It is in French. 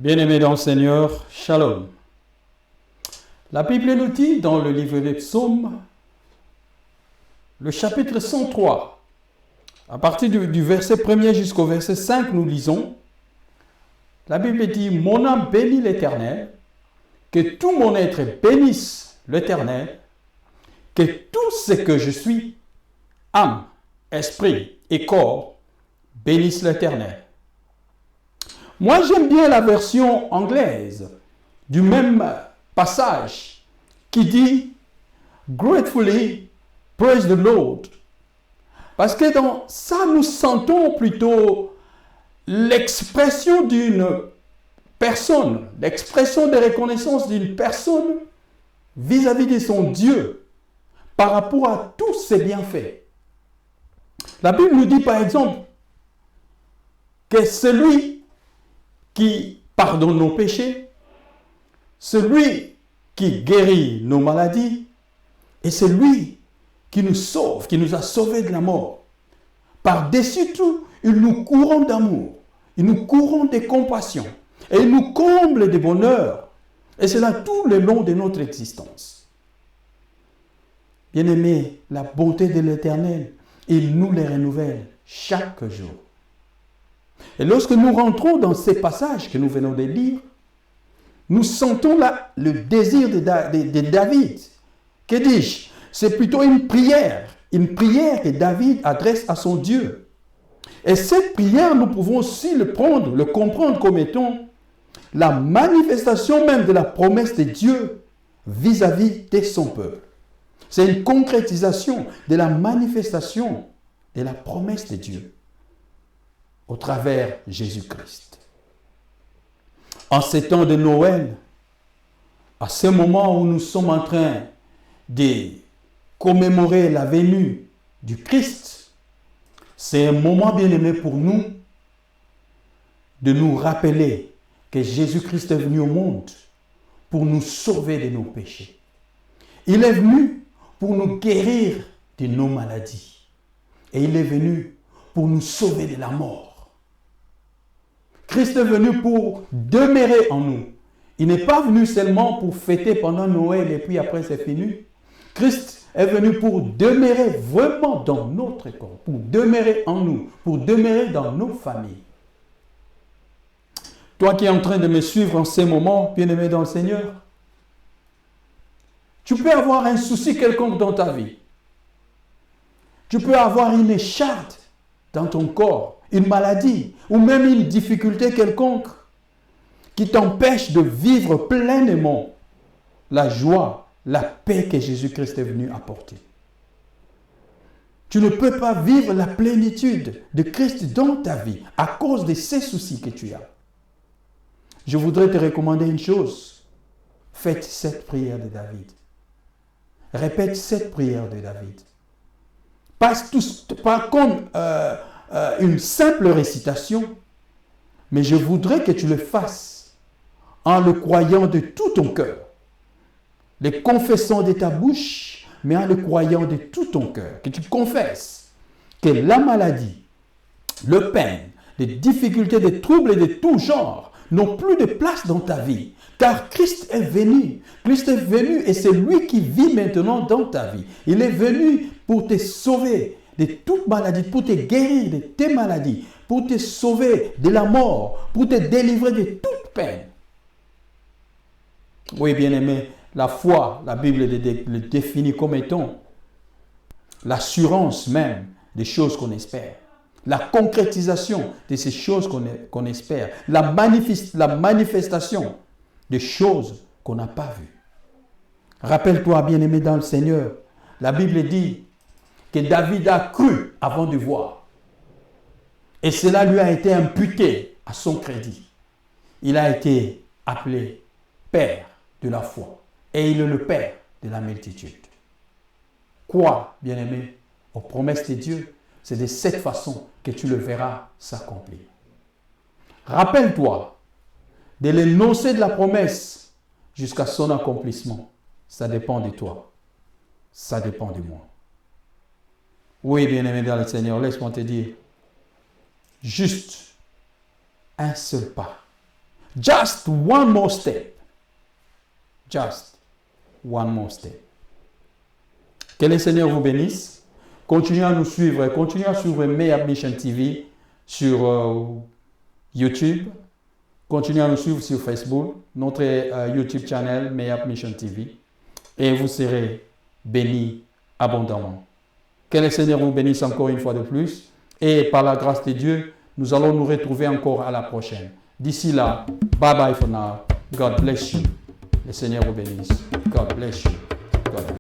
Bien-aimés dans le Seigneur, Shalom. La Bible nous dit dans le livre des Psaumes, le chapitre 103, à partir du verset 1er jusqu'au verset 5, nous lisons, la Bible dit « Mon âme bénit l'Éternel, que tout mon être bénisse l'Éternel, que tout ce que je suis, âme, esprit et corps, bénisse l'Éternel. » Moi, j'aime bien la version anglaise du même passage qui dit « Gratefully praise the Lord ». Parce que dans ça, nous sentons plutôt l'expression d'une personne, l'expression de reconnaissance d'une personne vis-à-vis de son Dieu par rapport à tous ses bienfaits. La Bible nous dit par exemple que celui qui pardonne nos péchés, celui qui guérit nos maladies, et celui qui nous sauve, qui nous a sauvés de la mort. Par-dessus tout, il nous courant d'amour, il nous courant de compassion, et il nous comble de bonheur, et cela tout le long de notre existence. Bien-aimés, la bonté de l'Éternel, il nous les renouvelle chaque jour. Et lorsque nous rentrons dans ces passages que nous venons de lire, nous sentons là le désir de David. Que dis-je? C'est plutôt une prière que David adresse à son Dieu. Et cette prière, nous pouvons aussi le comprendre comme étant la manifestation même de la promesse de Dieu vis-à-vis de son peuple. C'est une concrétisation de la manifestation de la promesse de Dieu au travers Jésus-Christ. En ces temps de Noël, à ce moment où nous sommes en train de commémorer la venue du Christ, c'est un moment bien aimé pour nous de nous rappeler que Jésus-Christ est venu au monde pour nous sauver de nos péchés. Il est venu pour nous guérir de nos maladies. Et il est venu pour nous sauver de la mort. Christ est venu pour demeurer en nous. Il n'est pas venu seulement pour fêter pendant Noël et puis après c'est fini. Christ est venu pour demeurer vraiment dans notre corps, pour demeurer en nous, pour demeurer dans nos familles. Toi qui es en train de me suivre en ces moments, bien-aimé dans le Seigneur, tu peux avoir un souci quelconque dans ta vie. Tu peux avoir une écharpe dans ton corps, une maladie ou même une difficulté quelconque qui t'empêche de vivre pleinement la joie, la paix que Jésus-Christ est venu apporter. Tu ne peux pas vivre la plénitude de Christ dans ta vie à cause de ces soucis que tu as. Je voudrais te recommander une chose. Faites cette prière de David. Répète cette prière de David. Pas comme une simple récitation, mais je voudrais que tu le fasses en le croyant de tout ton cœur, le confessant de ta bouche, mais en le croyant de tout ton cœur, que tu confesses que la maladie, le peine, les difficultés, les troubles de tout genre n'ont plus de place dans ta vie, car Christ est venu. Christ est venu et c'est lui qui vit maintenant dans ta vie. Il est venu pour te sauver de toute maladie, pour te guérir de tes maladies, pour te sauver de la mort, pour te délivrer de toute peine. Oui, bien-aimé, la foi, la Bible le définit comme étant l'assurance même des choses qu'on espère, la concrétisation de ces choses qu'on espère, la manifestation des choses qu'on n'a pas vues. Rappelle-toi, bien-aimé dans le Seigneur, la Bible dit que David a cru avant de voir. Et cela lui a été imputé à son crédit. Il a été appelé Père de la foi. Et il est le Père de la multitude. Quoi, bien-aimé, aux promesses de Dieu, c'est de cette façon que tu le verras s'accomplir. Rappelle-toi de l'énoncé de la promesse jusqu'à son accomplissement. Ça dépend de toi. Ça dépend de moi. Oui, bien-aimé dans le Seigneur, laisse-moi te dire, juste un seul pas Just one more step. Just one more step. Que le Seigneur vous bénisse. Continuez à nous suivre. Continuez à suivre Mayab Mission TV sur YouTube. Continuez à nous suivre sur Facebook, notre YouTube channel Mayab Mission TV. Et vous serez bénis abondamment. Que le Seigneur vous bénisse encore une fois de plus. Et par la grâce de Dieu, nous allons nous retrouver encore à la prochaine. D'ici là, bye bye for now. God bless you. Le Seigneur vous bénisse. God bless you. God bless you.